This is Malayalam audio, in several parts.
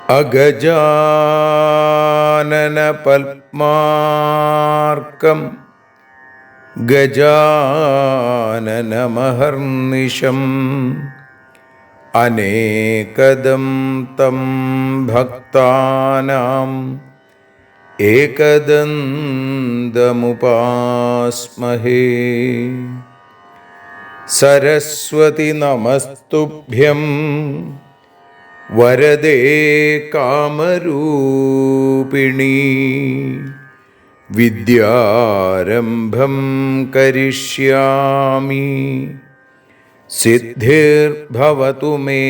അഗജാനന പത്മാർക്കം ഗജാനനമഹർനിശം അനേകദം തം ഭക്താനാം ഏകദന്തമുപാസ്മഹേ. സരസ്വതി നമസ്തുഭ്യം വരദേ കാമരൂപിണി. വിദ്യാരംഭം കരിഷ്യാമി സിദ്ധിർഭവതു മേ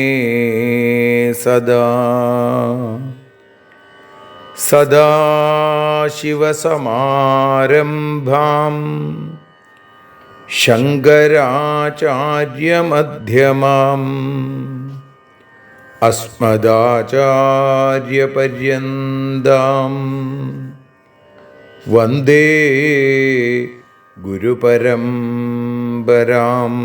സദാ. സദാശിവസമാരംഭാം ശങ്കരാചാര്യമധ്യമാം അസ്മദാചാര്യപര്യന്താം വന്ദേ ഗുരുപരമ്പരാം.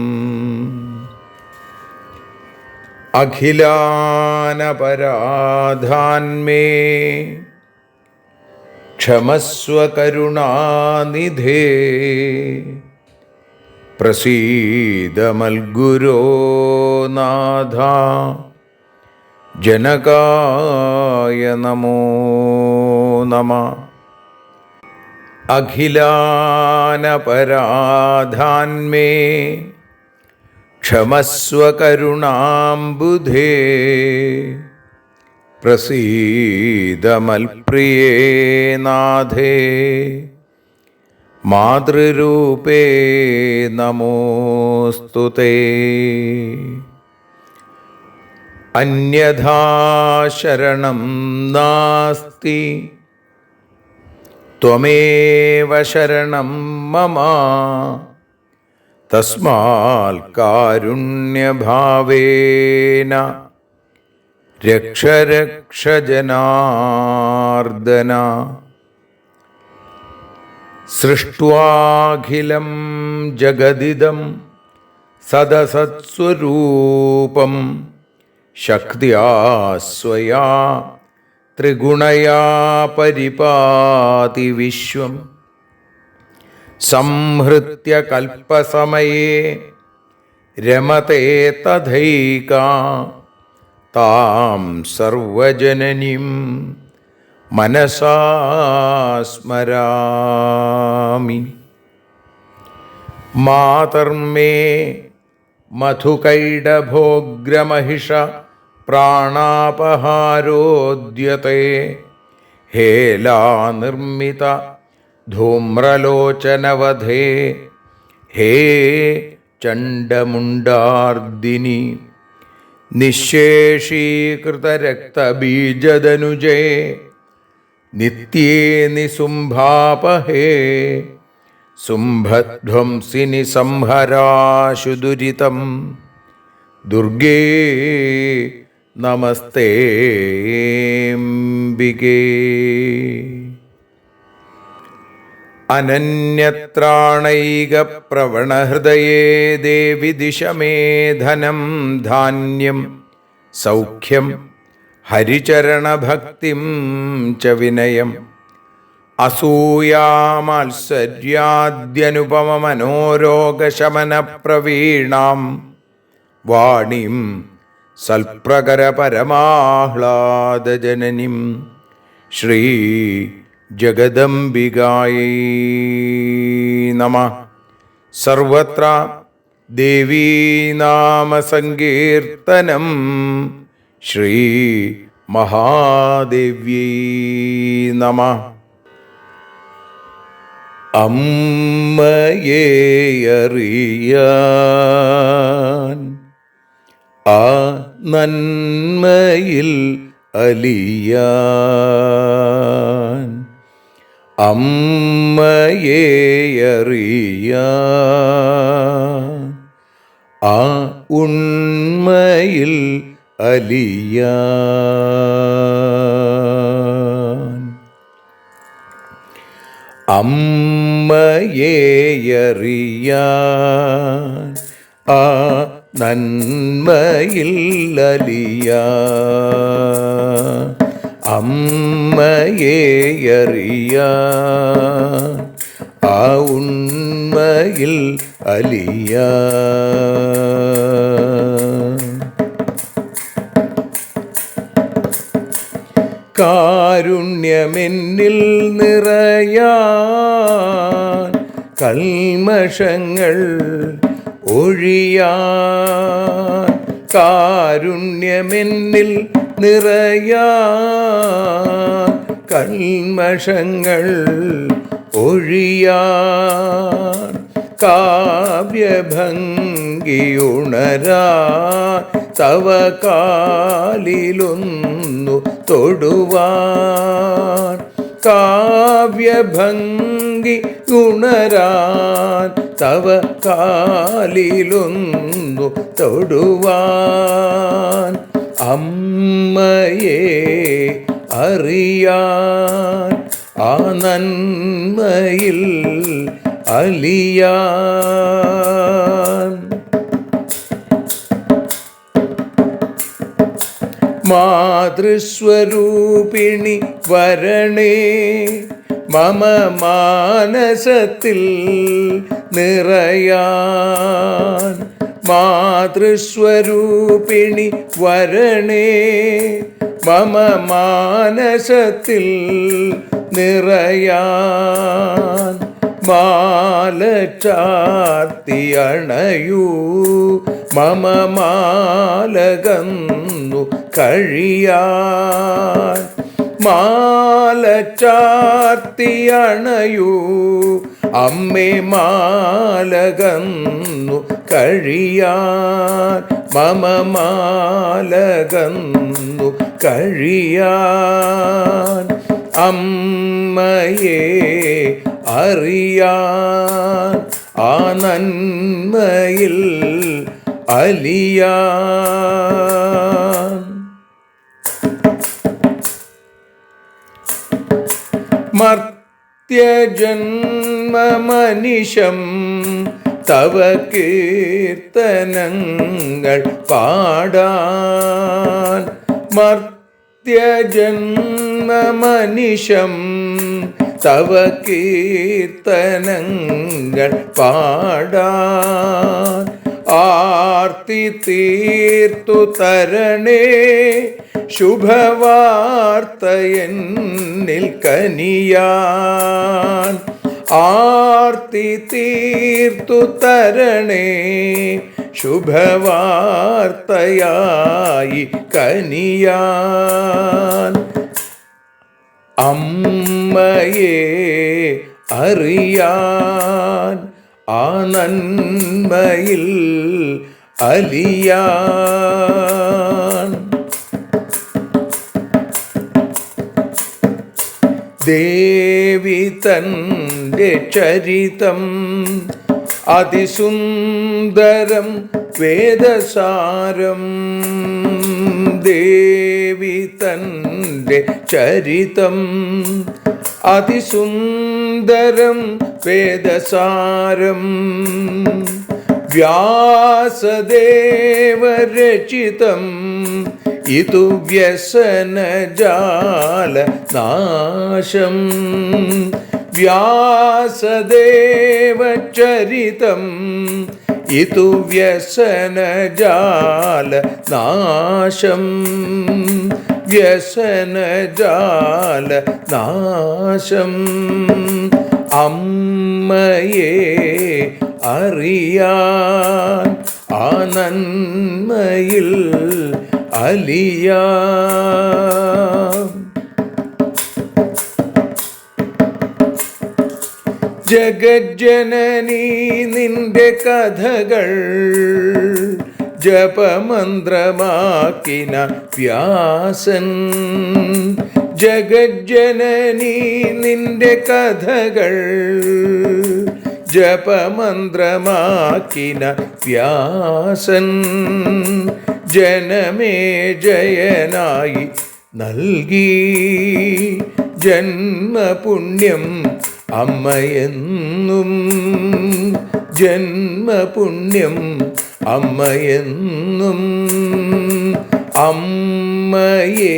അഖിലാനപരാധാന്മേ ക്ഷമസ്വ കരുണാനിധേ. പ്രസീദ മൽഗുരോ നാഥ ജനകായ നമോ നമഃ. അഖിലാനപരാധാന്മേ ക്ഷമസ്വ കരുണാംബുധേ. പ്രസീദ മൽപ്രിയേ നാഥേ മാതൃരൂപേ നമോസ്തുതേ. അന്യഥാ ശരണം നാസ്തി ത്വമേവ ശരണം മമ. തസ്മാൽ കാരുണ്യഭാവേന രക്ഷ രക്ഷ ജനാർദ്ദന. സൃഷ്ട്വാഖിലം ജഗദിദം സദസത്സ്വരൂപം ശക്തിയാ സ്വയാ ത്രിഗുണയാ പരിപാതി വിശ്വം. സംഹൃത്യ കൽപ്പസമയേ രമതേ തഥൈകാ. താം സർവജനനീം മനസാ സ്മരാമി. മാതർമേ മധുകൈടഭോഗ്രമഹിഷ പ്രാണാപഹാരോദ്യത്തെ. ഹേലാനിർമ്മിത ധൂമ്രലോചനവധേ. ഹേ ചണ്ഡമുണ്ഡാർദിനി. നിശേഷീകൃതരക്തബീജദനുജേ നിത്യേ നിസുംഭാപഹേ. സുംഭധ്വംസിനി സംഹരാശു ദുരിതം. ദുർഗേ നമസ്തേംബികേ. അനന്യത്രാണൈകപ്രവണഹൃദയേ ദേവി ദിശ മേ ധനം ധാന്യം സൗഖ്യം ഹരിചരണഭക്തിം ച വിനയം. അസൂയാമാത്സര്യാദ്യനുപമമനോരോഗശമനപ്രവീണാം വാണീം സൽപ്രകരപരമാഹ്ലാദജനനീം ശ്രീ ജഗദംബികായൈ നമഃ. സർവത്ര ദേവീനാമസങ്കീർത്തനം ശ്രീ മഹാദേവ്യൈ നമഃ. അമ്മയെ അറിയാൻ ആ നന്മയിൽ അലിയാൻ, അമ്മയെ അറിയാൻ ആ ഉണ്മയിൽ അലിയാൻ, അമ്മയെ അറിയാൻ ആ നന്മയിൽ അലിയാൻ, അമ്മയെ അറിയാൻ ആ ഉണ്മയിൽ അലിയാൻ. കാരുണ്യമെന്നിൽ നിറയാൻ, കൽമഷങ്ങൾ ഒഴിയാൻ, കാരുണ്യമെന്നിൽ നിറയാൻ, കൽമഷങ്ങൾ ഒഴിയാൻ, കാവ്യഭംഗിയുണരാൻ തവ കാലിലൊന്നു തൊടുവാൻ, കാവ്യഭംഗി ഉണരാൻ തവ കാലിലൊന്നു തൊടുവാൻ, അമ്മയെ അറിയാൻ ആ നന്മയിൽ അലിയാൻ. മാതൃസ്വരൂപിണി വരണേ മമ മാനസത്തിൽ നിറയാൻ, മാതൃസ്വരൂപിണി വരണേ മമ മാനസത്തിൽ നിറയാൻ, മാല ചാർത്തി അണയൂ മമ മാലകന്നു കഴിയാൻ, മാല ചാർത്തി അണയൂ അമ്മേ മാലകന്നു കഴിയാൻ, മമ മാലകന്നു കഴിയാൻ, അമ്മയെ അറിയാൻ ആ നന്മയിൽ അലിയാൻ. മർത്യജന്മമനിശം തവ കീർത്തനങ്ങൾ പാടാൻ, മർത്യജന്മമനിശം തവ കീർത്തനങ്ങൾ പാടാൻ, ആർത്തി തീർത്തു തരണേ ശുഭവാർത്ത എന്നിൽ കനിയാൻ, ആർത്തി തീർത്തു തരണേ ശുഭവാർത്തയായി കനിയാൻ, അമ്മയെ അറിയാൻ ആ നന്മയിൽ അലിയാൻ. ദേവി തൻ്റെ ചരിതം അതിസുന്ദരം വേദസാരം, ദേവി തൻ്റെ ചരിതം അതിസുന്ദരം വേദസാരം, വ്യാസദേവരചിതം ഇതു വ്യസനജാല നാശം, വ്യാസദേവചരിതം ഇതു വ്യസനജാല നാശം, വ്യസനജാല നാശം, അമ്മയെ അറിയാൻ ആ നന്മയിൽ അലിയാൻ. ജഗജ്ജനനീ നിന്റെ കഥകൾ ജപമന്ത്രമാക്കിന വ്യാസൻ. ജഗജ്ജനനീ നിന്റെ കഥകൾ ജപമന്ത്രമാക്കിന വ്യാസൻ. ജനമേ ജയനായി നൽകി ജന്മപുണ്യം അമ്മയെന്നും. ജന്മപുണ്യം അമ്മയെന്നും. അമ്മയെ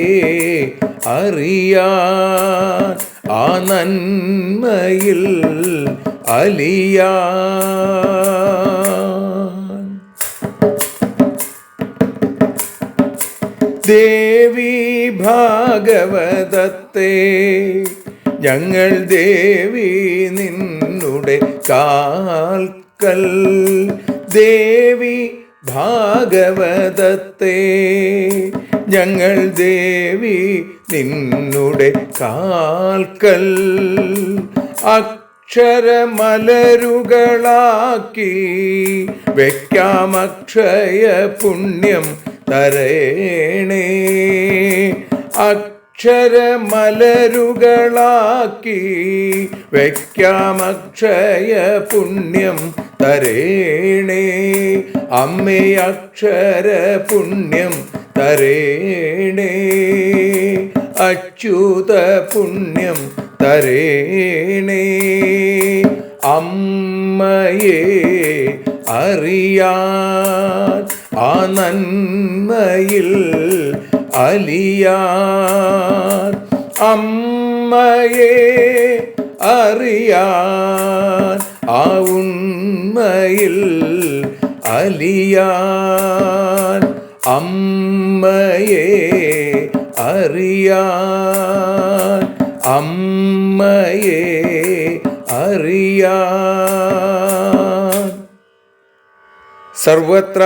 അറിയാൻ ആ നന്മയിൽ അലിയാൻ. ദേവി ഭാഗവതത്തെ ഞങ്ങൾ ദേവി നിന്നുടെ കാൽക്കൽ. ദേവി ഭാഗവതത്തെ ഞങ്ങൾ ദേവി നിന്നുടെ കാൽക്കൽ. അക്ഷരമലരുകളാക്കി വയ്ക്കാം അക്ഷയ പുണ്യം തരേണേ. അക്ഷരമലരുകളാക്കി വയ്ക്കാം അക്ഷയ പുണ്യം തരേണേ. അമ്മേ അക്ഷര പുണ്യം തരേണേ. അച്യുത പുണ്യം തരേണേ. അമ്മയെ അറിയാൻ ആ നന്മയിൽ അലിയാൻ. അമ്മയെ അറിയാൻ ആ ഉണ്മയിൽ അലിയാൻ. അമ്മയെ അറിയാൻ. അമ്മയെ അറിയാൻ. സർവത്ര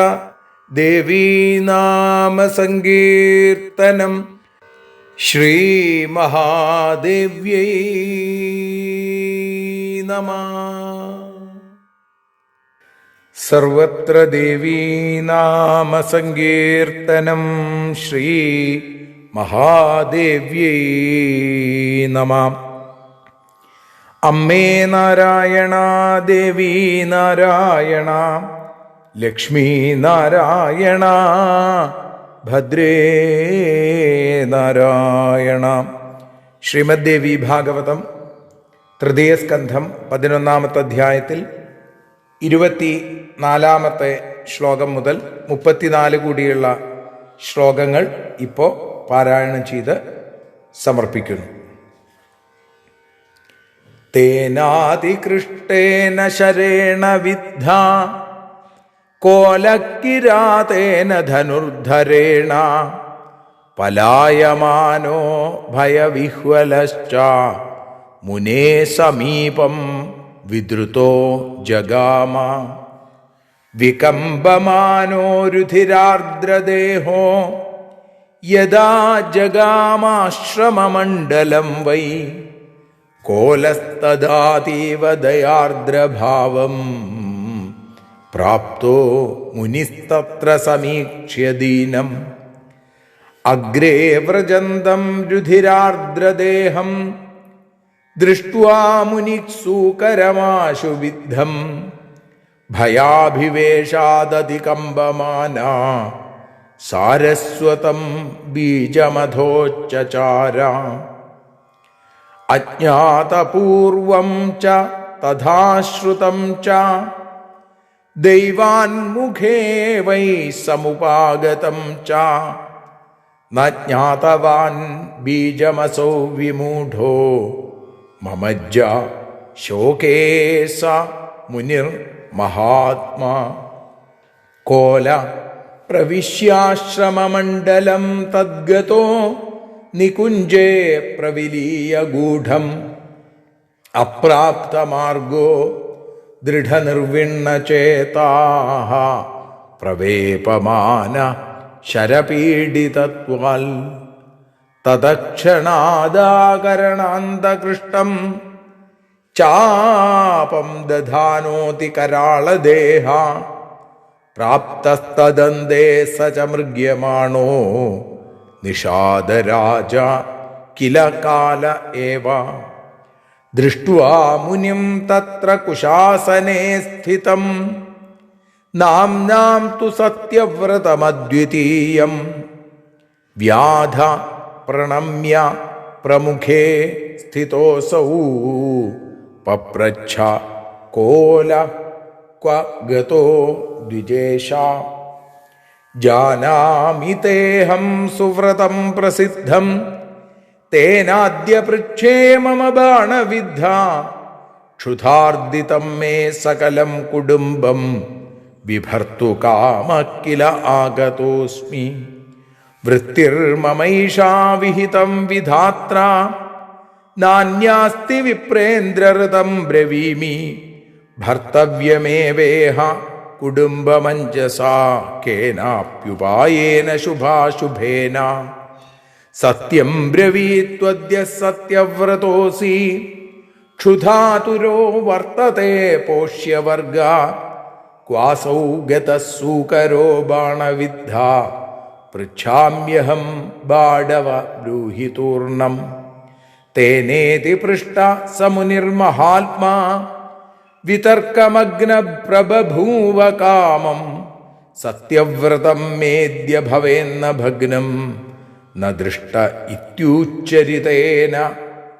ദേവീനാമസങ്കീർത്തനം. ശ്രീ മഹാദേവ്യൈ നമഃ. സർവത്ര ദേവീനാമസങ്കീർത്തനം. ശ്രീ മഹാദേവ്യൈ നമഃ. അമ്മേ നാരായണ, ദേവി നാരായണ, ലക്ഷ്മീ നാരായണ, ഭദ്രേ നാരായണ. ശ്രീമദ് ദേവി ഭാഗവതം തൃതീയ സ്കന്ധം 11-ാമത്തെ അധ്യായത്തിൽ 24-ാമത്തെ ശ്ലോകം മുതൽ 34 കൂടിയുള്ള ശ്ലോകങ്ങൾ ഇപ്പോൾ പാരായണം ചെയ്ത് സമർപ്പിക്കുന്നു. തേനാതികൃഷ്ടേന ശരേണ വിദ്ധ കോലക്കിരാതേന ധനുർധരേണ പലായമാനോ ഭയവിഹ്വലശ്ച മുനേ സമീപം വിദ്രുതോ ജഗാമ. വികമ്പമാനോ രുധിരാർദ്രദേഹോ യദാ ജഗാമാശ്രമമണ്ഡലം വൈ കോലസ്തദാതീവ ദയാർദ്രഭാവം പ്രാപ്തോ മുനിസ്തത്ര സമീക്ഷ്യ ദീനം. അഗ്രേ വ്രജന്തം രുധിരാർദ്രദേഹം ദൃഷ്ട്വാ മുനിക്സൂകരമാശു വിദ്ധം ഭയാഭിവേശാദതികമ്പമാനാ സാരസ്വതം ബീജമധോച്ചചാര. അജ്ഞാതപൂർവം ച തഥാശ്രുതം ച ദൈവാൻമുഖേ വൈ സമുപാഗതം ച ന ജ്ഞാതവാൻ ബീജമസോ വിമൂഢോ മമജ്ജ ശോകേ സ മുനിർ മഹാത്മാ. കോല പ്രവിശ്യാശ്രമമണ്ഡലം തദ്ഗതോ നികുഞ്ജേ പ്രവിലീയ ഗൂഢം അപ്രാപ്തമാർഗോ ദൃഢനിർവിണ്ണചേതാഃ പ്രവേപമാന ശരപീഡിതത്വാൽ. തദക്ഷണാദാകരണാന്തകൃഷ്ടം ചാപം ദധാനോതി കരാളദേഹ പ്രാപ്തസ്തദന്തേ സ ച മൃഗ്യമാണോ നിഷാദരാജ കില കാല ഏവ ദൃഷ്ട്വാ മുനിം തത്ര കുശാസനേ സ്ഥിതം നാംനാം തു സത്യവ്രതമദ്വിതീയം വ്യാധ പ്രണമ്യ പ്രമുഖേ സ്ഥിതോസൗ പപ്രച്ഛ കോല ക്വ ഗതോ ദ്വിജേഷ ജാനാമി തേഹം സുവ്രതം പ്രസിദ്ധം തേനാദ്യ പൃച്ഛേ മമ ബാണവിദ്ധ ക്ഷുധാർദിതം മേ സകലം കുടുംബം വിഭർത്തു കാമ കില ആഗതോസ്മി വൃത്തിർമമൈഷാ വിഹിതം വിധാത്ര നാന്യാസ്തി വിപ്രേന്ദ്രഋതം ബ്രവീമി ഭർത്തവ്യമേവേഹ കുടുംബമഞ്ജസാ കേനാപ്യുപായേന ശുഭാശുഭേന സത്യം ബ്രവീത്വദ്യ സത്യവ്രതോസി ക്ഷുധാതുരോ വർത്തത്തെ പോഷ്യവർഗ ക്വാസൗ ഗതസൂകരോ ബാണവിദ്ധ പൃച്ഛാമ്യഹം ബാഡവ ബ്രൂഹിതൂർണം തേനേതി പൃഷ്ട സമുനിർമഹാത്മാ വിതർക്കമഗ്ന പ്രബഭൂവ കാമം സത്യവ്രതം മേദ്യ ഭവേന്ന ഭഗ്നം ന ദൃഷ്ട ഇത്യുച്ചരിതേന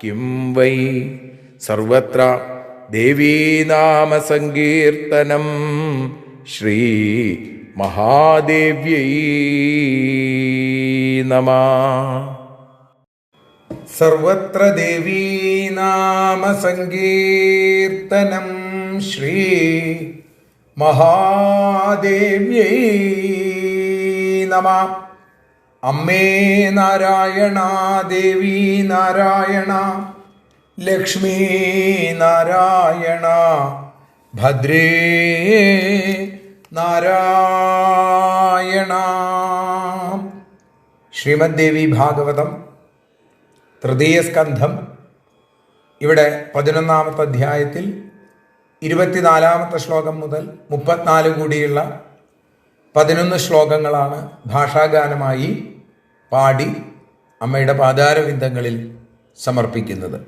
കിം വൈ സർവത്ര ദേവീനാമ സങ്കീർത്തനം ശ്രീ മഹാദേവ്യൈ നമഃ. സർവത്ര ദേവീനാമ സങ്കീർത്തനം ശ്രീ മഹാദേവ്യൈ നമഃ. അമ്മേ നാരായണ, ദേവി നാരായണ, ലക്ഷ്മീ നാരായണ, ഭദ്രേ നാരായണ. ശ്രീമദ് ദേവി ഭാഗവതം തൃതീയ സ്കന്ധം. ഇവിടെ 11-ാമത്തെ അധ്യായത്തിൽ 24-ാമത്തെ ശ്ലോകം മുതൽ 34 കൂടിയുള്ള 11 ശ്ലോകങ്ങളാണ് ഭാഷാഗാനമായി പാടി അമ്മയുടെ പാദാരവിന്ദങ്ങളിൽ സമർപ്പിക്കുന്നത്.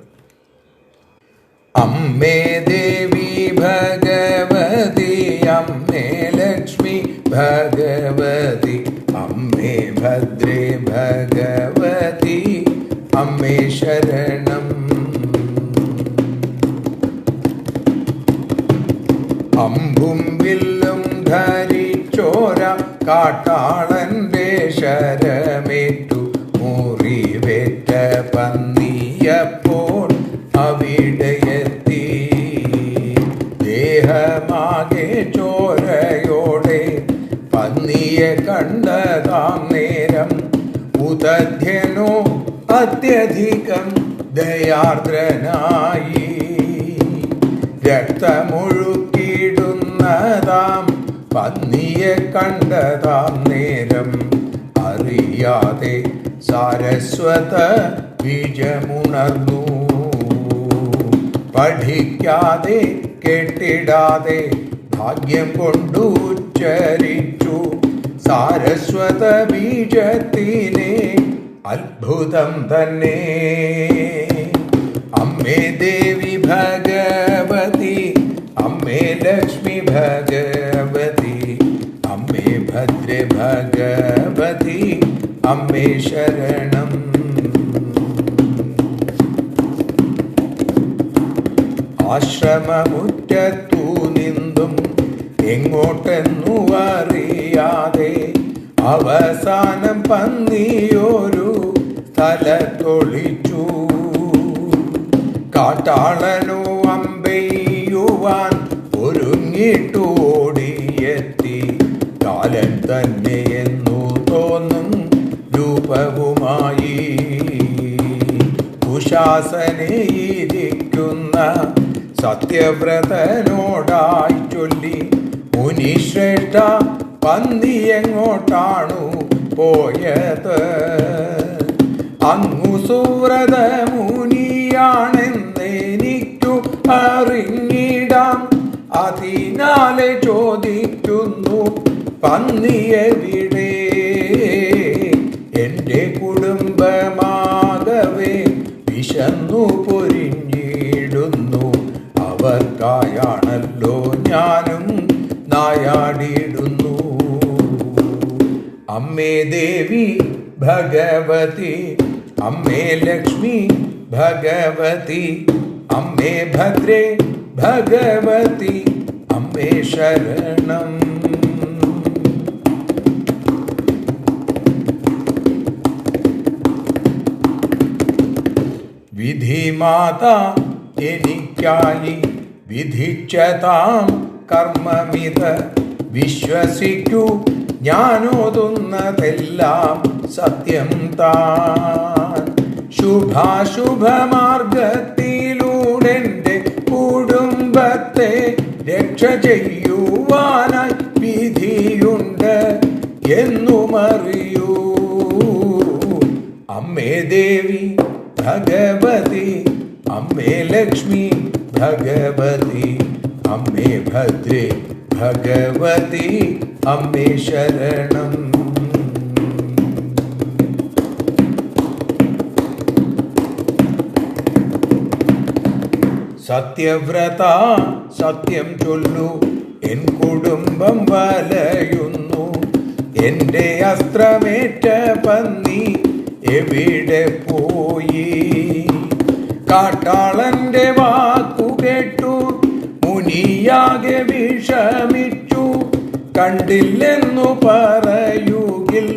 അമ്മേ ദേവി ഭഗവതി, അമ്മേ ലക്ഷ്മി ഭഗവതി, അമ്മേ ഭദ്രേ ഭഗവതി, അമ്മേ ശരണം. അമ്പും വില്ലും ധരിച്ചോര കാട്ടാളന്റെ ശരമേറ്റു മുറിവേറ്റ പന്നിയപ്പോൾ അവിടെയെത്തി. ദേഹമാകെ ചോരയോടെ പന്നിയെ കണ്ടതാം നേരം ഉദധ്യനോ അത്യധികം ദയാർദ്രനായി. രക്തമൊഴുക്കിടുന്നതാം പന്നിയെ കണ്ടതാം നേരം അറിയാതെ സാരസ്വത ബീജമുണർന്നു. പഠിക്കാതെ കേട്ടിടാതെ ഭാഗ്യം കൊണ്ടു ഉച്ചരിച്ചു സാരസ്വത ബീജത്തിനെ. അത്ഭുതം തന്നെ. അമ്മേ ദേവി ഭഗവതി, അമ്മേ ലക്ഷ്മി ഭഗവതി, അമ്മേ ഭദ്രേ ഭഗവതി, അമ്മേ ശരണം. ആശ്രമമുറ്റത്തു നിന്നും എങ്ങോട്ടെന്നു അറിയാതെ അവസാനം പന്നിയൊരു സ്ഥലത്തൊളിച്ചു. കാട്ടാളനോ അമ്പെയ്യുവാൻ ഒരുങ്ങിട്ടു ഓടിയെത്തി. കാലൻ തന്നെയെന്നു തോന്നും രൂപവുമായി കുശാസനയിരിക്കുന്ന സത്യവ്രതനോടായി ചൊല്ലി, മുനിശ്രേഷ്ഠ പന്നി എങ്ങോട്ടാണു പോയത്? അങ്ങു സുവ്രത മുനിയാണെന്നെനിക്കു അറിഞ്ഞിടാം. അതിനാലെ ചോദിക്കുന്നു പന്നിയെവിടെ? എൻ്റെ കുടുംബമാകവേ വിശന്നു പൊരിഞ്ഞിടുന്നു. അവർക്കായാണല്ലോ ഞാനും നായാടിടുന്നു. അമ്മേ ദേവി ഭഗവതി, അമ്മേ ലക്ഷ്മി ഭഗവതി, അമ്മേ ഭദ്രേ ഭഗവതി, അമ്മേ ശരണം. വിധിമാതാ എനിക്കായി വിധിച്ചതാം കർമ്മമിത് വിശ്വസിക്കൂ. ഞാനോതുന്നതെല്ലാം സത്യം താൻ. ശുഭാശുഭമാർഗത്തിലൂടെ എൻ്റെ കുടുംബത്തെ രക്ഷ ചെയ്യുവാനായി വിധിയുണ്ട് എന്നുമറിയൂ. അമ്മേ ദേവി ഭഗവതി, അമ്മേ ലക്ഷ്മി ഭഗവതി, അമ്മേ ഭദ്രേ ഭഗവതി, അമ്മേ ശരണം. സത്യവ്രത സത്യം ചൊല്ലു, എൻ കുടുംബം വലയുന്നു. എൻ്റെ അസ്ത്രമേറ്റ പന്നി എവിടെ പോയി? കാട്ടാളന്റെ വാക്കു കേട്ടു മുനിയാകെ വിഷമിച്ചു. കണ്ടില്ലെന്നു പറയുകിൽ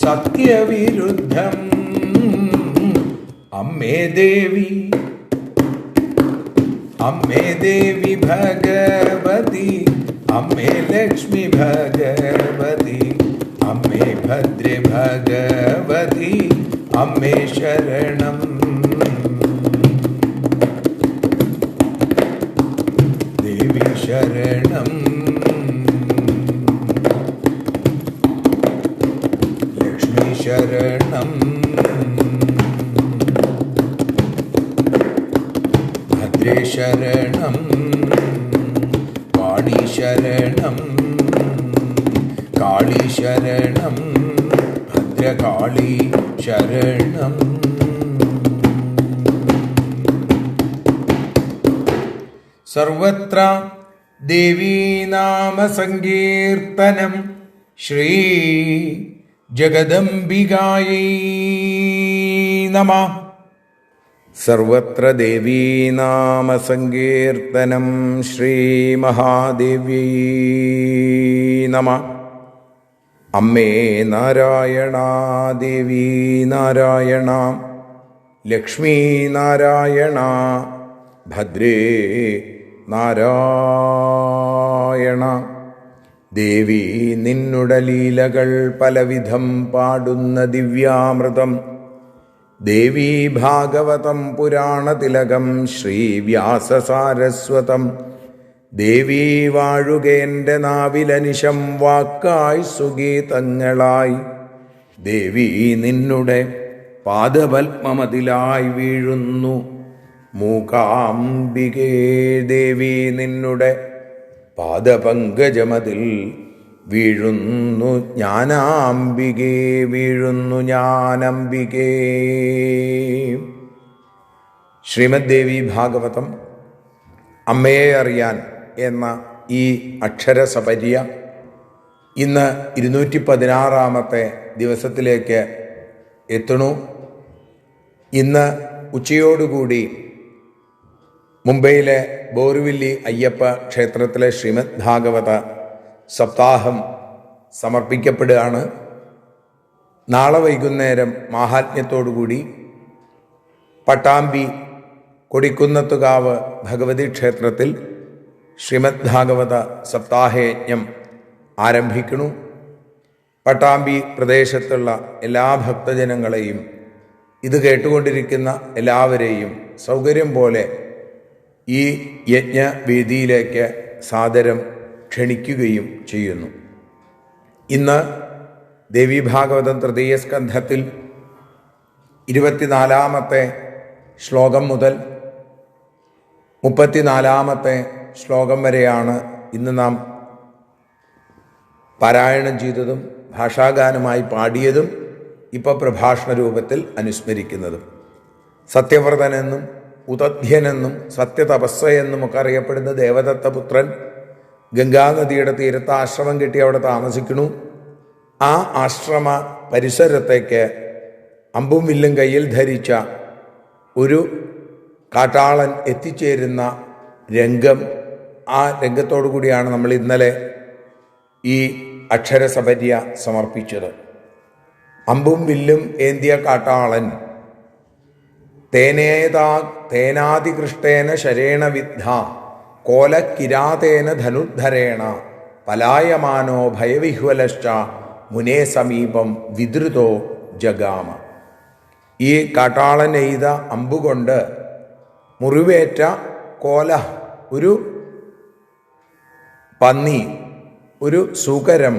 സത്യവിരുദ്ധം. അമ്മേ ദേവി, അമ്മേ ദേവി ഭഗവതി, അമ്മേ ലക്ഷ്മി ഭഗവതി, അമ്മേ ഭദ്രേ ഭഗവതി, അമ്മേ ശരണം. ദേവി ശരണം, ലക്ഷ്മി ശരണം, ഭദ്രേ ശരണം, വാണി ശരണം, കാളി ശരണം, ഭദ്രകാളി ശരണം. സർവത്ര ദേവീനാമസങ്കീർത്തനം. ശ്രീ ജഗദംബികായൈ നമഃ. സർവത്ര ദേവീനാമസങ്കീർത്തനം. ശ്രീ മഹാദേവ്യൈ നമഃ. അമ്മേ നാരായണ, ദേവി നാരായണ, ലക്ഷ്മീ നാരായണ, ഭദ്രേ നാരായണ. ദേവി നിന്നുടെ ലീലകൾ പലവിധം പാടുന്ന ദിവ്യാമൃതം. ദേവീ ഭാഗവതം പുരാണതിലകം ശ്രീവ്യാസസാരസ്വതം. ദേവീ വാഴുകേൻ്റെ നാവിലനിശം വാക്കായി സുഗീതങ്ങളായി. ദേവി നിന്നുടെ പാദപത്മമതിലായി വീഴുന്നു മൂകാംബികേ. ദേവി നിന്നുടെ പാദപങ്കജമതിൽ വീഴുന്നു ജ്ഞാനാംബികേ, വീഴുന്നു ജ്ഞാനംബികേ. ശ്രീമദ് ദേവി ഭാഗവതം അമ്മയെ അറിയാൻ എന്ന ഈ അക്ഷരസപര്യ ഇന്ന് 216 ദിവസത്തിലേക്ക് എത്തുന്നു. ഇന്ന് ഉച്ചയോടുകൂടി മുംബൈയിലെ ബോറിവില്ലി അയ്യപ്പ ക്ഷേത്രത്തിലെ ശ്രീമദ് ഭാഗവത സപ്താഹം സമർപ്പിക്കപ്പെടുകയാണ്. നാളെ വൈകുന്നേരം മാഹാത്മ്യത്തോടുകൂടി പട്ടാമ്പി കൊടിക്കുന്നത്തുകാവ് ഭഗവതി ക്ഷേത്രത്തിൽ ശ്രീമദ് ഭാഗവത സപ്താഹയജ്ഞം ആരംഭിക്കുന്നു. പട്ടാമ്പി പ്രദേശത്തുള്ള എല്ലാ ഭക്തജനങ്ങളെയും ഇത് കേട്ടുകൊണ്ടിരിക്കുന്ന എല്ലാവരെയും സൗകര്യം പോലെ ഈ യജ്ഞവേദിയിലേക്ക് സാദരം ക്ഷണിക്കുകയും ചെയ്യുന്നു. ഇന്ന് ദേവീഭാഗവതം തൃതീയ സ്കന്ധത്തിൽ 24 ശ്ലോകം മുതൽ 34-ാമത്തെ ശ്ലോകം വരെയാണ് ഇന്ന് നാം പാരായണം ചെയ്തതും ഭാഷാഗാനമായി പാടിയതും ഇപ്പോൾ പ്രഭാഷണ രൂപത്തിൽ അനുസ്മരിക്കുന്നതും. സത്യവ്രതനെന്നും ഉദധ്യനെന്നും സത്യതപസ്സയെന്നും ഒക്കെ അറിയപ്പെടുന്ന ദേവദത്തപുത്രൻ ഗംഗാനദിയുടെ തീരത്ത് ആശ്രമം കെട്ടി അവിടെ താമസിക്കുന്നു. ആ ആശ്രമ പരിസരത്തേക്ക് അമ്പും വില്ലും കയ്യിൽ ധരിച്ച ഒരു കാട്ടാളൻ എത്തിച്ചേരുന്ന രംഗം, ആ രംഗത്തോടു കൂടിയാണ് നമ്മൾ ഇന്നലെ ഈ അക്ഷരസപര്യ സമർപ്പിച്ചത്. അമ്പും വില്ലും ഏന്തിയ കാട്ടാളൻ തേനാതികൃഷ്ടേന ശരേണ വിദ്ധ കോലക്കിരാതേന ധനുർധരേണ പലായമാനോ ഭയവിഹ്വലശ്ച മുനേ സമീപം വിദ്രുതോ ജഗാമ. ഈ കാട്ടാളൻ എയ്ത അമ്പുകൊണ്ട് മുറിവേറ്റ കോല, ഒരു പന്നി, ഒരു സുകരം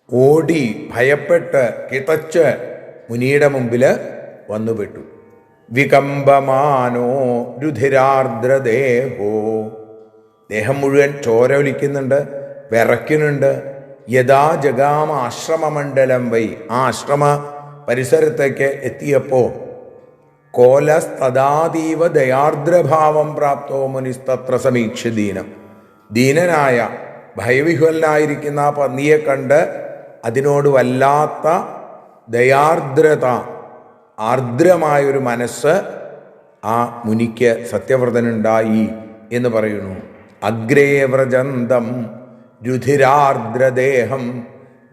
ഓടി ഭയപ്പെട്ട് കിതച്ച് മുനിയുടെ മുമ്പിൽ വന്നുപെട്ടു. വികമ്പമാനോ രുധിരാർദ്രദേഹോ, ദേഹം മുഴുവൻ ചോര ഒലിക്കുന്നുണ്ട്, വിറയ്ക്കുന്നുണ്ട്. യഥാ ജഗാമ ആശ്രമമണ്ഡലം വൈ, ആ ആശ്രമ പരിസരത്തേക്ക് എത്തിയപ്പോൾ കോലസ്തദാതീവ ദയാർദ്രഭാവം പ്രാപ്തോ മുനിസ്തത്ര സമീക്ഷ ദീനം, ദീനനായ ഭയവിഹ്വലനായിരിക്കുന്ന ആ പന്നിയെ കണ്ട് അതിനോട് വല്ലാത്ത ദയാർദ്രത, ആർദ്രമായൊരു മനസ്സ് ആ മുനിക്ക് സത്യവ്രതനുണ്ടായി എന്ന് പറയുന്നു. അഗ്രേ വ്രജന്തം രുധിരാർദ്രദേഹം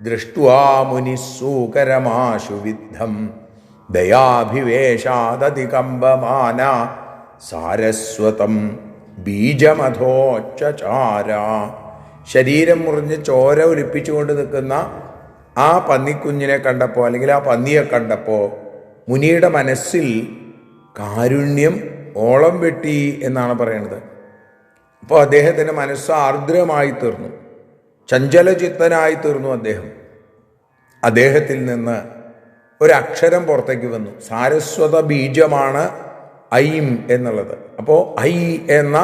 ദൃഷ്ട്വാ മുനിസ്സൂകരമാശു വിദ്ധം ദയാഭിവേശാദതികമ്പമാന സാരസ്വതം ബീജമധോച്ചാര. ശരീരം മുറിഞ്ഞ് ചോര ഒലിപ്പിച്ചുകൊണ്ട് നിൽക്കുന്ന ആ പന്നിക്കുഞ്ഞിനെ കണ്ടപ്പോൾ, അല്ലെങ്കിൽ ആ പന്നിയെ കണ്ടപ്പോൾ മുനിയുടെ മനസ്സിൽ കാരുണ്യം ഓളം വെട്ടി എന്നാണ് പറയുന്നത്. അപ്പോൾ അദ്ദേഹത്തിൻ്റെ മനസ്സ് ആർദ്രമായി തീർന്നു, ചഞ്ചലചിത്തനായി തീർന്നു. അദ്ദേഹത്തിൽ നിന്ന് ഒരക്ഷരം പുറത്തേക്ക് വന്നു. സാരസ്വത ബീജമാണ് ഐം എന്നുള്ളത്. അപ്പോൾ ഐ എന്ന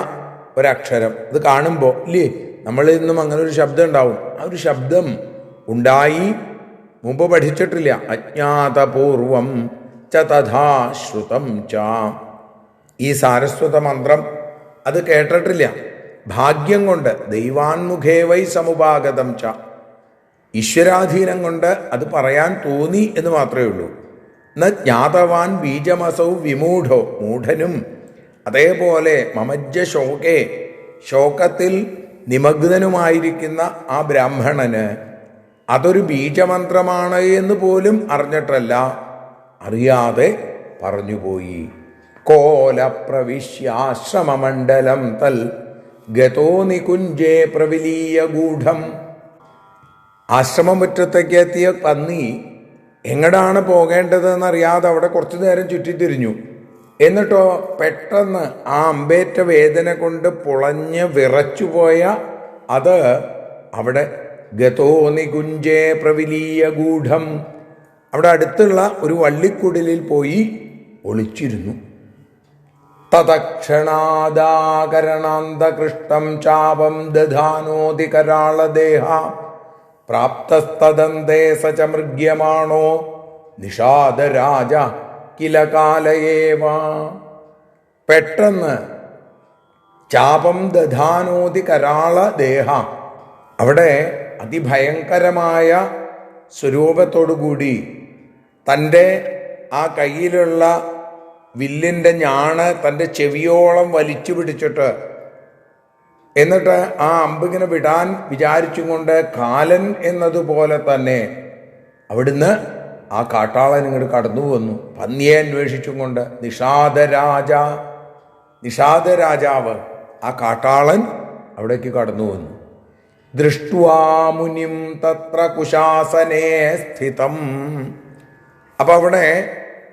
ഒരക്ഷരം ഇത് കാണുമ്പോൾ ഇല്ലേ, നമ്മളിൽ നിന്നും അങ്ങനെ ഒരു ശബ്ദം ഉണ്ടാവും. ആ ഒരു ശബ്ദം ഉണ്ടായി, മുമ്പ് പഠിച്ചിട്ടില്ല. അജ്ഞാതപൂർവം ച തഥാ ശ്രുതം ച, ഈ സാരസ്വത മന്ത്രം അത് കേട്ടിട്ടില്ല. ഭാഗ്യം കൊണ്ട് ദൈവാൻമുഖേ വൈ സമുപാഗതം ച, ഈശ്വരാധീനം കൊണ്ട് അത് പറയാൻ തോന്നി എന്ന് മാത്രമേ ഉള്ളൂ. ന ജ്ഞാതവാൻ ബീജമസൗ വിമൂഢോ, മൂഢനും അതേപോലെ മമജ്ജ ശോകേ, ശോകത്തിൽ നിമഗ്നനുമായിരിക്കുന്ന ആ ബ്രാഹ്മണന് അതൊരു ബീജമന്ത്രമാണ് എന്ന് പോലും അറിഞ്ഞിട്ടല്ല, അറിയാതെ പറഞ്ഞുപോയി. കോല പ്രവിശ്യാശ്രമമണ്ഡലം തൽ ഗതോ നികുഞ്ചേ പ്രവിലീയ ഗൂഢം. ആശ്രമം മുറ്റത്തേക്ക് എത്തിയ പന്നി എങ്ങടാണ് പോകേണ്ടതെന്നറിയാതെ അവിടെ കുറച്ചു നേരം ചുറ്റിത്തിരിഞ്ഞു. എന്നിട്ടോ പെട്ടെന്ന് ആ അമ്പേറ്റ വേദന കൊണ്ട് പുളഞ്ഞ് വിറച്ചുപോയ അത് അവിടെ ഗതോ നികുഞ്ചേ പ്രവിലീയ ഗൂഢം, അവിടെ അടുത്തുള്ള ഒരു വള്ളിക്കുടലിൽ പോയി ഒളിച്ചിരുന്നു. തതക്ഷണാദാകരണാന്തകൃഷ്ടം ചാപം ദധാനോതി കരാളദേഹ പ്രാപ്തസ്തദന്തേ സച മൃഗ്യമാണോ നിഷാദരാജ കില കാലയേവ. പെട്ടെന്ന് ചാപം ദധാനോതി കരാളദേഹ, അവിടെ അതിഭയങ്കരമായ സ്വരൂപത്തോടുകൂടി തൻ്റെ ആ കയ്യിലുള്ള വില്ലിൻ്റെ ഞാണ് തൻ്റെ ചെവിയോളം വലിച്ചു പിടിച്ചിട്ട്, എന്നിട്ട് ആ അമ്പിങ്ങനെ വിടാൻ വിചാരിച്ചും കൊണ്ട് കാലൻ എന്നതുപോലെ തന്നെ അവിടുന്ന് ആ കാട്ടാളൻ ഇങ്ങോട്ട് കടന്നു വന്നു, പന്നിയെ അന്വേഷിച്ചും കൊണ്ട്. നിഷാദരാജാവ് ആ കാട്ടാളൻ അവിടേക്ക് കടന്നു വന്നു. ദൃഷ്ട്വാമുനിം തത്ര കുശാസനേ സ്ഥിതം. അപ്പം അവിടെ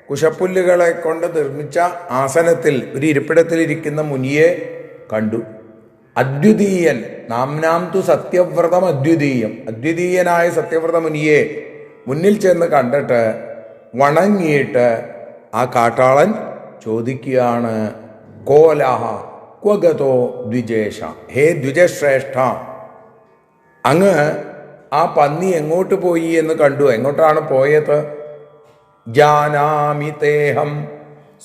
കുശപ്പുല്ലുകളെ കൊണ്ട് നിർമ്മിച്ച ആസനത്തിൽ ഒരു ഇരിപ്പിടത്തിലിരിക്കുന്ന മുനിയെ കണ്ടു. അദ്വിതീയൻ, നാംനാം തു സത്യവ്രതം അദ്വിതീയം, അദ്വിതീയനായ സത്യവ്രത മുനിയെ മുന്നിൽ ചെന്ന് കണ്ടിട്ട് വണങ്ങിയിട്ട് ആ കാട്ടാളൻ ചോദിക്കുകയാണ്, കോലഹ ക്വഗതോ ദ്വിജേഷ, ഹേ ദ്വിജശ്രേഷ്ഠ, അങ്ങ് ആ പന്നി എങ്ങോട്ട് പോയി എന്ന് കണ്ടു. എങ്ങോട്ടാണ് പോയത്? ജാനാമി തേഹം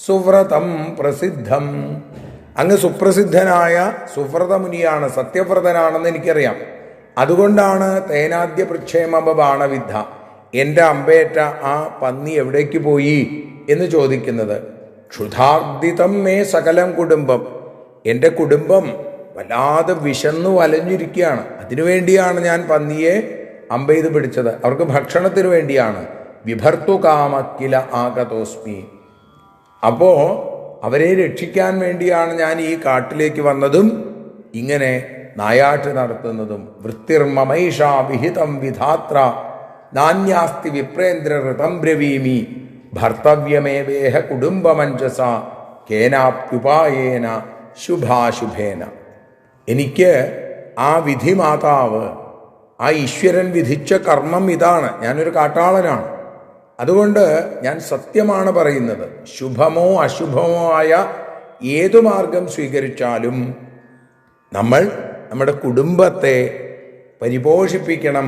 സുവ്രതം പ്രസിദ്ധം, അങ്ങ് സുപ്രസിദ്ധനായ സുവ്രതമുനിയാണ്, സത്യവ്രതനാണെന്ന് എനിക്കറിയാം. അതുകൊണ്ടാണ് തേനാദ്യ പൃച്ഛേമ ബാണവിദ്ധ, എൻ്റെ അമ്പേറ്റ ആ പന്നി എവിടേക്ക് പോയി എന്ന് ചോദിക്കുന്നത്. ക്ഷുധാർദിതം മേ സകലം കുടുംബം, എൻ്റെ കുടുംബം വല്ലാതെ വിശന്നു വലഞ്ഞിരിക്കുകയാണ്. അതിനുവേണ്ടിയാണ് ഞാൻ പന്നിയെ അമ്പെയ്ത് പിടിച്ചത്, അവർക്ക് ഭക്ഷണത്തിന് വേണ്ടിയാണ്. വിഭർത്തു കാമക്കില ആഗതോസ്മി, അപ്പോൾ അവരെ രക്ഷിക്കാൻ വേണ്ടിയാണ് ഞാൻ ഈ കാട്ടിലേക്ക് വന്നതും ഇങ്ങനെ നായാട്ട് നടത്തുന്നതും. വൃത്തിർമമൈഷ വിഹിതം വിധാത്ര നാന്യാസ്തി വിപ്രേന്ദ്ര ഋതം ബ്രവീമി ഭർത്തവ്യമേവേഹ കുടുംബമഞ്ജസ കേനാപ്യുപായേന ശുഭാശുഭേന. എനിക്ക് ആ വിധിമാതാവ്, ആ ഈശ്വരൻ വിധിച്ച കർമ്മം ഇതാണ്. ഞാനൊരു കാട്ടാളനാണ്, അതുകൊണ്ട് ഞാൻ സത്യമാണ് പറയുന്നത്. ശുഭമോ അശുഭമോ ആയ ഏതു മാർഗം സ്വീകരിച്ചാലും നമ്മൾ നമ്മുടെ കുടുംബത്തെ പരിപോഷിപ്പിക്കണം,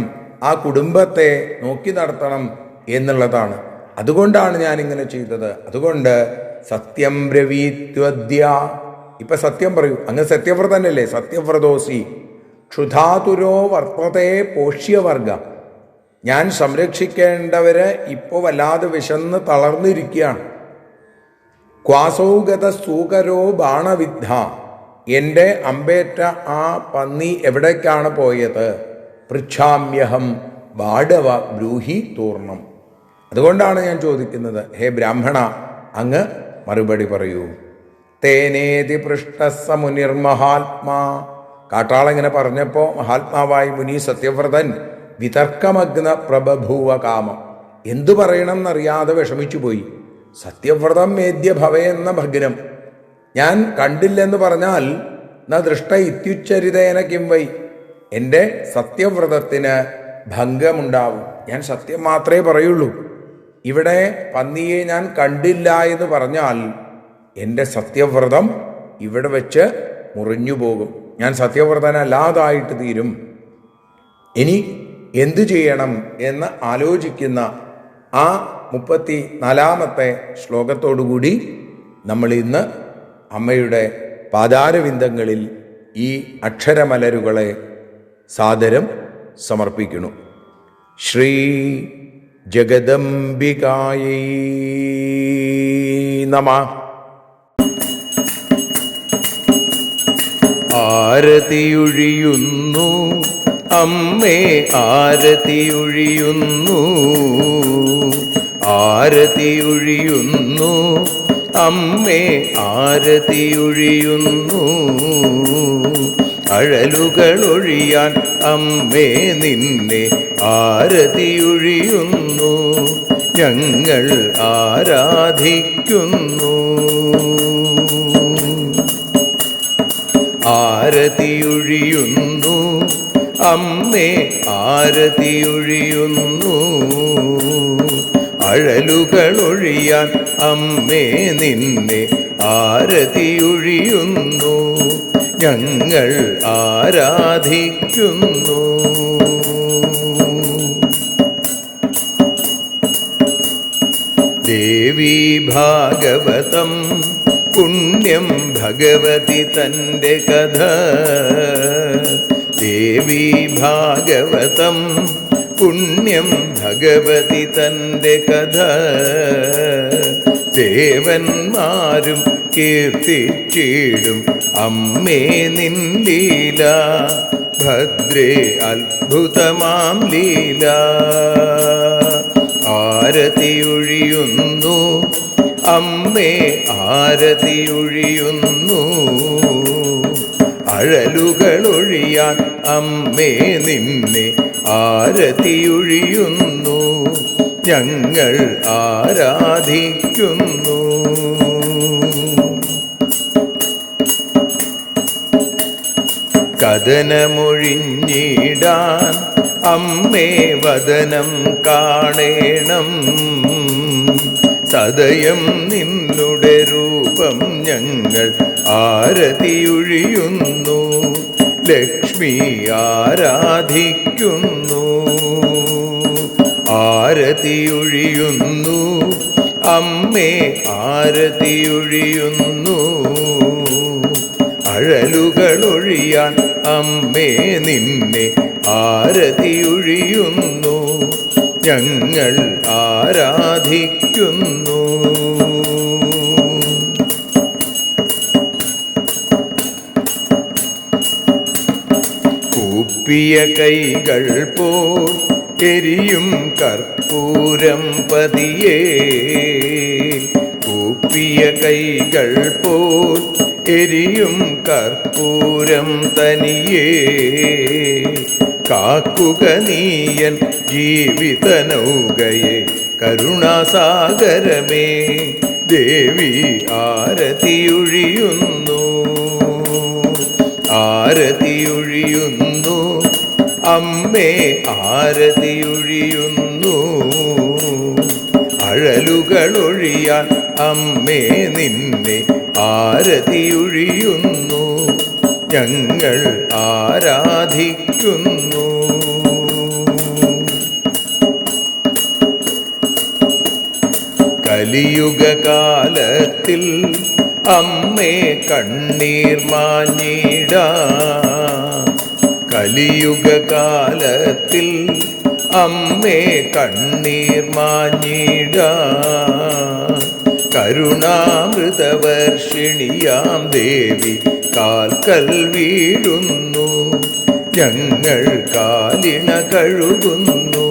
ആ കുടുംബത്തെ നോക്കി നടത്തണം എന്നുള്ളതാണ്. അതുകൊണ്ടാണ് ഞാൻ ഇങ്ങനെ ചെയ്തത്. അതുകൊണ്ട് സത്യം ബ്രവീത്വദ്യ, ഇപ്പൊ സത്യം പറയൂ, അങ്ങ് സത്യവ്രതനല്ലേ? സത്യവ്രതോസി ക്ഷുധാതുരോ വർത്തതേ പോഷ്യവർഗ, ഞാൻ സംരക്ഷിക്കേണ്ടവര് ഇപ്പോൾ വല്ലാതെ വിശന്ന് തളർന്നിരിക്കുകയാണ്. ക്വാസൗഗത സൂകരോ ബാണവിദ്ധ, എൻ്റെ അമ്പേറ്റ ആ പന്നി എവിടേക്കാണ് പോയത്? പൃച്ഛാമ്യഹം ബാഡവ ബ്രൂഹി തൂർണം, അതുകൊണ്ടാണ് ഞാൻ ചോദിക്കുന്നത്. ഹേ ബ്രാഹ്മണ, അങ്ങ് മറുപടി പറയൂ. തേനേതി പൃഷ്ടസ മുനിർമഹാത്മാ, കാട്ടാളെങ്ങനെ പറഞ്ഞപ്പോൾ മഹാത്മാവായി മുനി സത്യവ്രതൻ വിതർക്കമഗ്ന പ്രബഭൂവ കാമം, എന്തു പറയണം എന്നറിയാതെ വിഷമിച്ചു പോയി. സത്യവ്രതം മേദ്യ ഭവയെന്ന ഭഗ്നം, ഞാൻ കണ്ടില്ലെന്ന് പറഞ്ഞാൽ ന ദൃഷ്ട ഇത്യുച്ചരിതേന കിം വൈ, എൻ്റെ സത്യവ്രതത്തിന് ഭംഗമുണ്ടാവും. ഞാൻ സത്യം മാത്രമേ പറയുള്ളൂ. ഇവിടെ പന്നിയെ ഞാൻ കണ്ടില്ല എന്ന് പറഞ്ഞാൽ എൻ്റെ സത്യവ്രതം ഇവിടെ വെച്ച് മുറിഞ്ഞു പോകും, ഞാൻ സത്യവ്രതനല്ലാതായിട്ട് തീരും. ഇനി എന്തു ചെയ്യണം എന്ന് ആലോചിക്കുന്ന ആ 34-ാമത്തെ ശ്ലോകത്തോടുകൂടി നമ്മൾ ഇന്ന് അമ്മയുടെ പാദാരവിന്ദങ്ങളിൽ ഈ അക്ഷരമലരുകളെ സാദരം സമർപ്പിക്കുന്നു. ശ്രീ ജഗദംബികായൈ നമഃ. ആരതിയൊഴിയുന്നു അമ്മേ, ആരതിയൊഴിയുന്നു, ആരതിയൊഴിയുന്നു അമ്മേ, ആരതിയൊഴിയുന്നു. അഴലുകളൊഴിയാൻ അമ്മേ നിന്നെ ആരതിയൊഴിയുന്നു, ഞങ്ങൾ ആരാധിക്കുന്നു. ആരതിയൊഴിയുന്നു അമ്മേ, ആരതിയൊഴിയുന്നു. അഴലുകളൊഴിയാൻ അമ്മേ നിന്നെ ആരതിയൊഴിയുന്നു, ഞങ്ങൾ ആരാധിക്കുന്നു. ദേവി ഭാഗവതം പുണ്യം ഭഗവതി തൻ്റെ കഥ, ദേവി ഭാഗവതം പുണ്യം ഭഗവതി തൻ്റെ കഥ. ദേവന്മാരും കീർത്തിച്ചിടും അമ്മേ നിൻ ലീല, ഭദ്രേ അത്ഭുതമാം ലീല. ആരതിയൊഴിയുന്നു അമ്മേ, ആരതിയൊഴിയുന്നു. അഴലുകളൊഴിയാൻ അമ്മേ നിന്നെ ആരതിയൊഴിയുന്നു, ഞങ്ങൾ ആരാധിക്കുന്നു. കഥനമൊഴിഞ്ഞിടാൻ അമ്മേ വദനം കാണേണം, സദയം നിന്നുടെ രൂപ രൂപം ഞങ്ങൾ ആരതിയൊഴിയുന്നു. ലക്ഷ്മി ആരാധിക്കുന്നു. ആരതിയൊഴിയുന്നു അമ്മേ ആരതിയൊഴിയുന്നു. അഴലുകളൊഴിയാൻ അമ്മേ നിന്നെ ആരതിയൊഴിയുന്നു. ഞങ്ങൾ ആരാധിക്കുന്നു. കൂപ്പിയ കൈകൾ പോൽ എരിയും കർപ്പൂരം പതിയേ. കൂപ്പിയ കൈകൾ പോൽ എരിയും കർപ്പൂരം തനിയേ. കാക്കുക നീയൻ ജീവിത നൗകയെ കരുണാസാഗരമേ. ദേവി ആരതിയൊഴിയുന്നു. ആരതിയൊഴിയുന്നു അമ്മേ ആരതിയൊഴിയുന്നു. അഴലുകളൊഴിയാൻ അമ്മേ നിന്നെ ആരതിയൊഴിയുന്നു. ഞങ്ങൾ ആരാധിക്കുന്നു. കലിയുഗകാലത്തിൽ അമ്മേ കണ്ണീർ മാഞ്ഞിടാം. കലിയുഗകാലത്തിൽ അമ്മേ കണ്ണീർ മാഞ്ഞിടാം. കരുണാമൃതവർഷിണിയാം ദേവി കാൽക്കൽ വീഴുന്നു. ഞങ്ങൾ കാലിണ കഴുകുന്നു.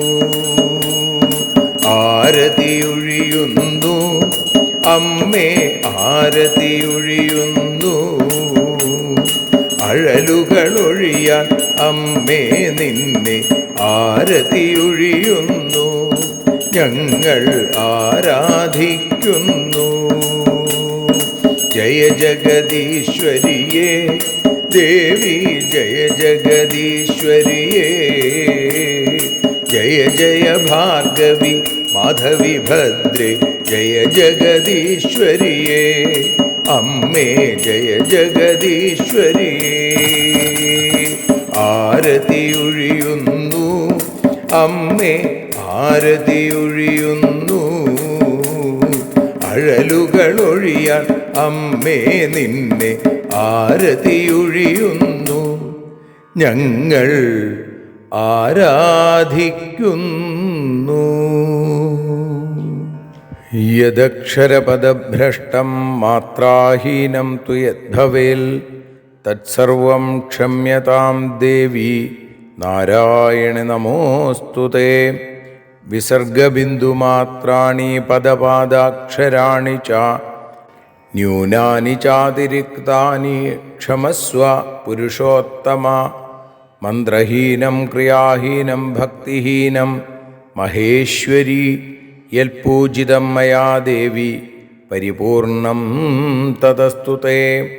ആരതിയൊഴിയുന്നു അമ്മേ ആരതിയൊഴിയുന്നു. അഴലുകളൊഴിയാൻ അമ്മേ നിന്നെ ആരതിയൊഴിയുന്നു. ഞങ്ങൾ ആരാധിക്കുന്നു. ജയ ജഗദീശ്വരിയേ ദേവി ജയ ജഗദീശ്വരിയേ. ജയ ജയ ഭാർഗവി മാധവി ഭദ്രേ ജയ ജഗദീശ്വരിയേ. അമ്മേ ജയ ജഗദീശ്വരിയേ. ആരതിയൊഴിയുന്നു അമ്മേ ആരതിയൊഴിയുന്നു. അഴലുകളൊഴിയാൻ അമ്മേ നിന്നെ ആരതിയൊഴിയുന്നു. ഞങ്ങൾ ആരാധിക്കുന്നു. യദക്ഷരപദഭ്രഷ്ടം മാത്രാഹീനം തു യദ്ഭവേൽ തത്സർവം ക്ഷമ്യതാം ദേവി നാരായണി നമോസ്തുതേ. വിസർഗബിന്ദുമാത്രാണി പദപാദാക്ഷരാണി ച ന്യൂനാനി ചാതിരിക്താനി ക്ഷമസ്വ പുരുഷോത്തമ. മന്ത്രഹീനം ക്രിയാഹീനം ഭക്തിഹീനം മഹേശ്വരി യൽപൂജിതം മയാ ദേവി പരിപൂർണം തതസ്തു തേ.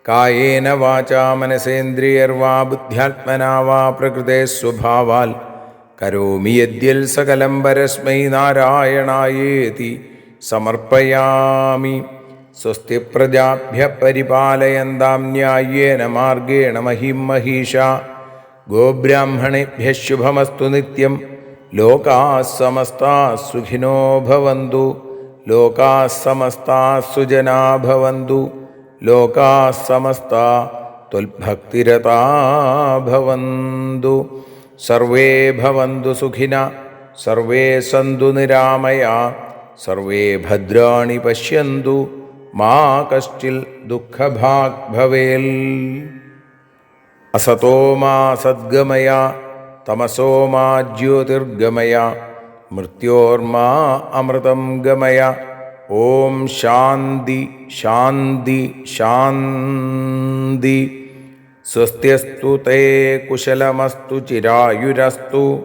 കായേന വാചാ മനസേന്ദ്രിയർവാ ബുദ്ധ്യാത്മനാ വാ പ്രകൃതേ സ്വഭാവാൽ കരോമി യദ്യൽ സകലം പരസ്മൈ നാരായണായേതി സമർപ്പയാമി. സ്വസ്തി പ്രജാഭ്യഃ പരിപാലയന്താം ന്യായേന മാർഗേണ മഹിം മഹീഷാ. ഗോബ്രാഹ്മണേഭ്യഃ ശുഭമസ്തു നിത്യം. ലോകാഃ സമസ്താഃ സുഖിനോ ഭവന്തു. ലോകാഃ സമസ്താഃ സുജനാ ഭവന്തു. ലോകാഃ സമസ്താഃ ത്വൽഭക്തിരതാ ഭവന്തു. സർവേ ഭവന്തു സുഖിനഃ സർവേ സന്തു നിരാമയാ. സർവേ ഭദ്രാണി പശ്യന്തു മാ കശ്ചിൽ ദുഃഖഭാഗ് ഭവേൽ. അസതോ മാ സദ്ഗമയ തമസോ മാ ജ്യോതിർഗമയ മൃത്യോർമാ അമൃതം ഗമയ. ഓം ശാന്തി ശാന്തി ശാന്തി. സ്വസ്ത്യസ്തു തേ കുശലമസ്തു ചിരായുരസ്തു.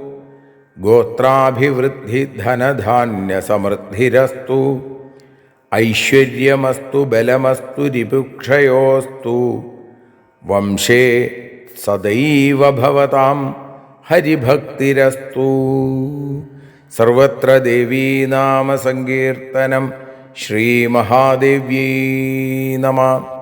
ഗോത്രാഭിവൃദ്ധി ധനധാന്യസമൃദ്ധിരസ്തു. ഐശ്വര്യമസ്തു ബലമസ്തു രിപുക്ഷയോസ്തു. വംശേ സദൈവ ഭവതാം ഹരിഭക്തിരസ്തു. സർവത്ര ദേവീനാമസങ്കീർത്തനം ശ്രീമഹാദേവ്യൈ നമഃ.